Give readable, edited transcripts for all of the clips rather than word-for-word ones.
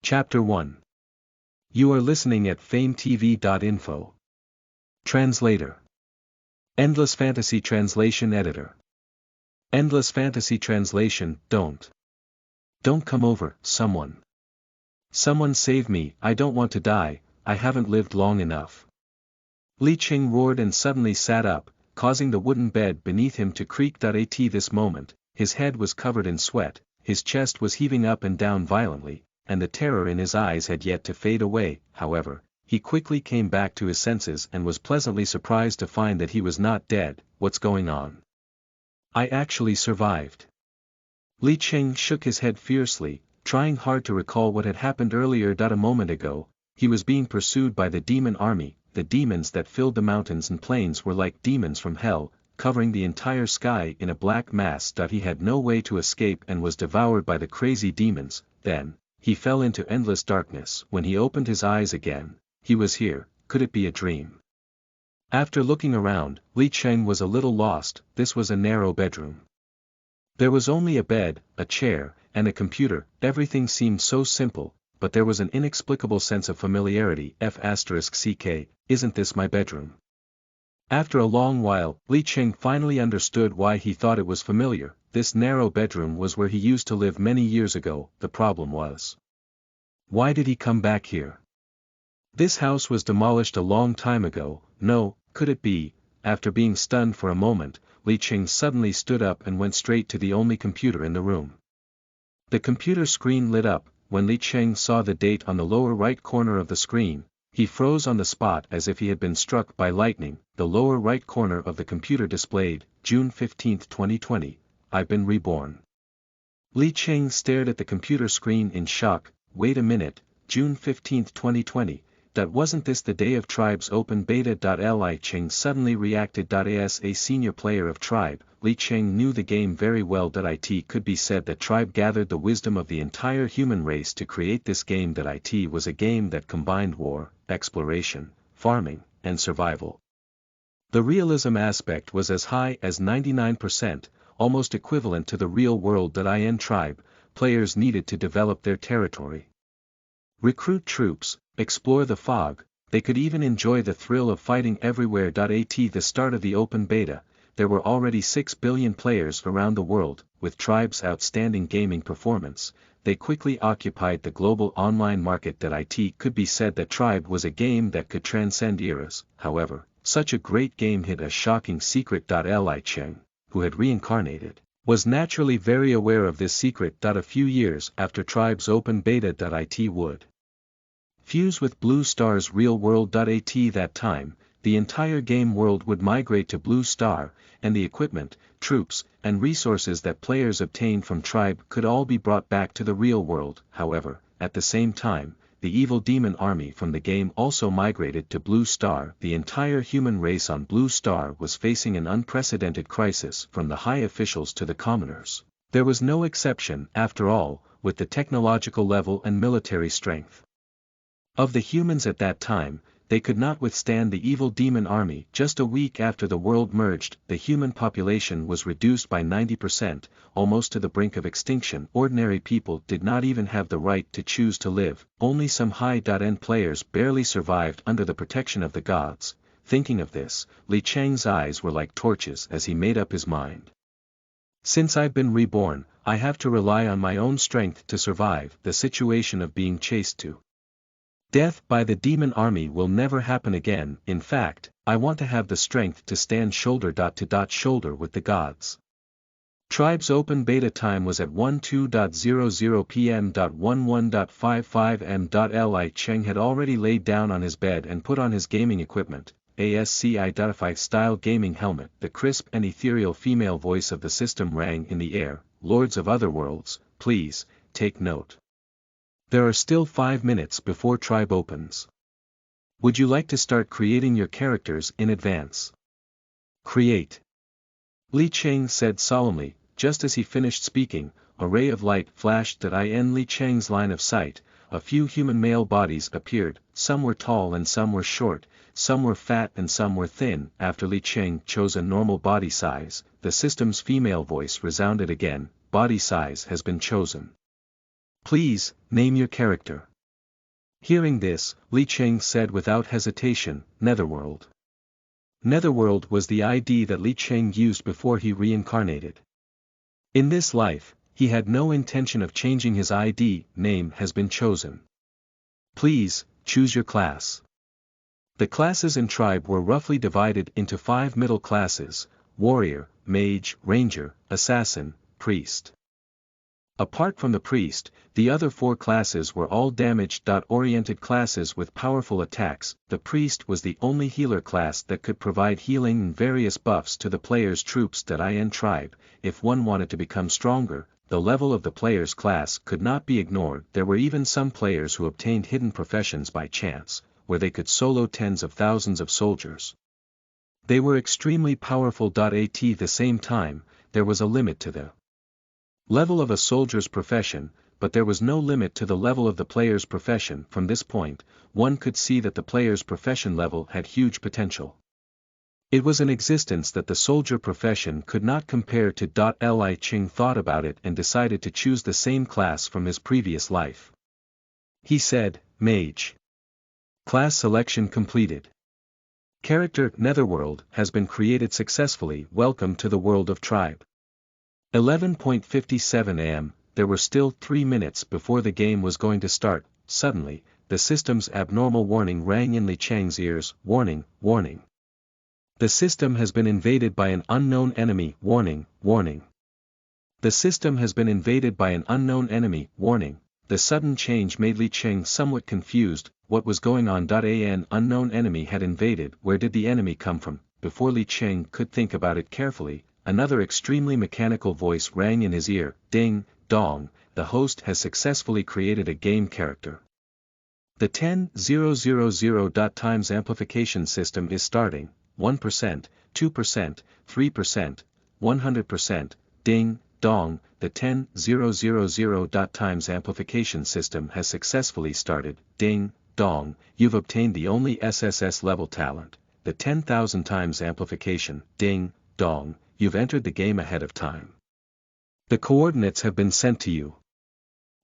Chapter 1. You are listening at FameTV.info. Translator. Endless Fantasy Translation Editor. Endless Fantasy Translation. Don't come over, someone. Someone save me, I don't want to die, I haven't lived long enough. Li Qing roared and suddenly sat up, causing the wooden bed beneath him to creak. At this moment, his head was covered in sweat, his chest was heaving up and down violently, and the terror in his eyes had yet to fade away. However, he quickly came back to his senses and was pleasantly surprised to find that he was not dead. What's going on? I actually survived. Li Qing shook his head fiercely, trying hard to recall what had happened earlier. A moment ago, he was being pursued by the demon army. The demons that filled the mountains and plains were like demons from hell, covering the entire sky in a black mass. He had no way to escape and was devoured by the crazy demons. Then, he fell into endless darkness. When he opened his eyes again, he was here. Could it be a dream? After looking around, Li Qing was a little lost. This was a narrow bedroom. There was only a bed, a chair, and a computer. Everything seemed so simple, but there was an inexplicable sense of familiarity. F***ck, isn't this my bedroom? After a long while, Li Qing finally understood why he thought it was familiar. This narrow bedroom was where he used to live many years ago. The problem was, why did he come back here? This house was demolished a long time ago. No, could it be? After being stunned for a moment, Li Qing suddenly stood up and went straight to the only computer in the room. The computer screen lit up. When Li Qing saw the date on the lower right corner of the screen, he froze on the spot as if he had been struck by lightning. The lower right corner of the computer displayed, June 15, 2020, I've been reborn. Li Qing stared at the computer screen in shock. Wait a minute, June 15, 2020, wasn't this the day of Tribe's open beta? Li Qing suddenly reacted. As a senior player of Tribe, Li Qing knew the game very well. It could be said that Tribe gathered the wisdom of the entire human race to create this game. It was a game that combined war, exploration, farming, and survival. The realism aspect was as high as 99%, almost equivalent to the real world. In Tribe, players needed to develop their territory, recruit troops, explore the fog. They could even enjoy the thrill of fighting everywhere. At the start of the open beta, there were already 6 billion players around the world. With Tribe's outstanding gaming performance, they quickly occupied the global online market. It could be said that Tribe was a game that could transcend eras. However, such a great game hid a shocking secret. Li Qing, who had reincarnated, was naturally very aware of this secret. A few years after Tribe's open beta, it would fuse with Blue Star's real world. At that time, the entire game world would migrate to Blue Star, and the equipment, troops, and resources that players obtained from Tribe could all be brought back to the real world. However, at the same time, the evil demon army from the game also migrated to Blue Star. The entire human race on Blue Star was facing an unprecedented crisis. From the high officials to the commoners, there was no exception. After all, with the technological level and military strength of the humans at that time, they could not withstand the evil demon army. Just a week after the world merged, the human population was reduced by 90%, almost to the brink of extinction. Ordinary people did not even have the right to choose to live. Only some high-end players barely survived under the protection of the gods. Thinking of this, Li Qing's eyes were like torches as he made up his mind. Since I've been reborn, I have to rely on my own strength to survive. The situation of being chased to death by the demon army will never happen again. In fact, I want to have the strength to stand shoulder to shoulder with the gods. Tribe's open beta time was at 12:00 p.m. 11:55 m. Li Qing had already laid down on his bed and put on his gaming equipment, ASCII style gaming helmet. The crisp and ethereal female voice of the system rang in the air. Lords of Otherworlds, please, take note. There are still 5 minutes before Tribe opens. Would you like to start creating your characters in advance? Create. Li Qing said solemnly. Just as he finished speaking, a ray of light flashed in Li Qing's line of sight. A few human male bodies appeared. Some were tall and some were short, some were fat and some were thin. After Li Qing chose a normal body size, the system's female voice resounded again. Body size has been chosen. Please, name your character. Hearing this, Li Cheng said without hesitation, Netherworld. Netherworld was the ID that Li Cheng used before he reincarnated. In this life, he had no intention of changing his ID. Name has been chosen. Please, choose your class. The classes in tribe were roughly divided into 5 middle classes: warrior, mage, ranger, assassin, priest. Apart from the priest, the other 4 classes were all damage-oriented classes with powerful attacks. The priest was the only healer class that could provide healing and various buffs to the player's troops. In tribe, if one wanted to become stronger, the level of the player's class could not be ignored. There were even some players who obtained hidden professions by chance, where they could solo tens of thousands of soldiers. They were extremely powerful. At the same time, there was a limit to the level of a soldier's profession, but there was no limit to the level of the player's profession. From this point, one could see that the player's profession level had huge potential. It was an existence that the soldier profession could not compare to. Li Cheng thought about it and decided to choose the same class from his previous life. He said, Mage. Class selection completed. Character Netherworld has been created successfully. Welcome to the world of tribe. 11:57 am, there were still 3 minutes before the game was going to start. Suddenly, the system's abnormal warning rang in Li Cheng's ears. Warning, warning. The system has been invaded by an unknown enemy. Warning, warning. The system has been invaded by an unknown enemy. Warning. The sudden change made Li Cheng somewhat confused. What was going on? An unknown enemy had invaded. Where did the enemy come from? Before Li Cheng could think about it carefully, another extremely mechanical voice rang in his ear. Ding, dong, the host has successfully created a game character. The 10,000. Times amplification system is starting. 1%, 2%, 3%, 100%, ding, dong, the 10,000. Times amplification system has successfully started. Ding, dong, you've obtained the only SSS level talent, the 10,000 times amplification. Ding, dong, you've entered the game ahead of time. The coordinates have been sent to you.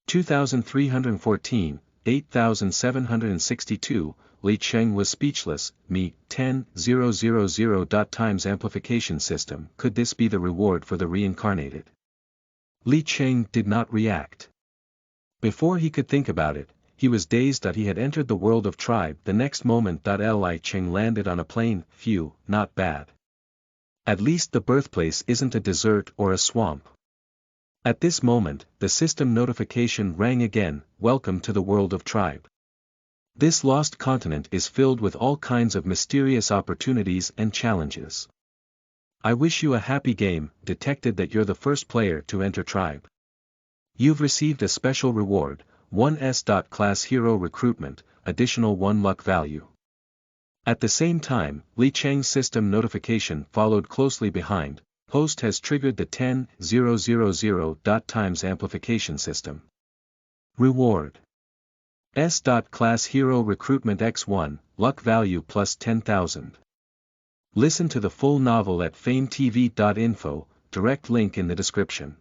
2314, 8762, Li Cheng was speechless. Me, 10,000. Times amplification system. Could this be the reward for the reincarnated? Li Cheng did not react. Before he could think about it, he was dazed that he had entered the world of tribe. The next moment. Li Cheng landed on a plane. Phew, not bad. At least the birthplace isn't a desert or a swamp. At this moment, the system notification rang again. Welcome to the world of tribe. This lost continent is filled with all kinds of mysterious opportunities and challenges. I wish you a happy game. Detected that you're the first player to enter tribe. You've received a special reward, 1S. Class hero recruitment, additional 1 luck value. At the same time, Li Cheng's system notification followed closely behind. Host has triggered the 10,000. Times amplification system. Reward. S. Class hero recruitment X1, luck value plus 10,000. Listen to the full novel at FameTV.info, direct link in the description.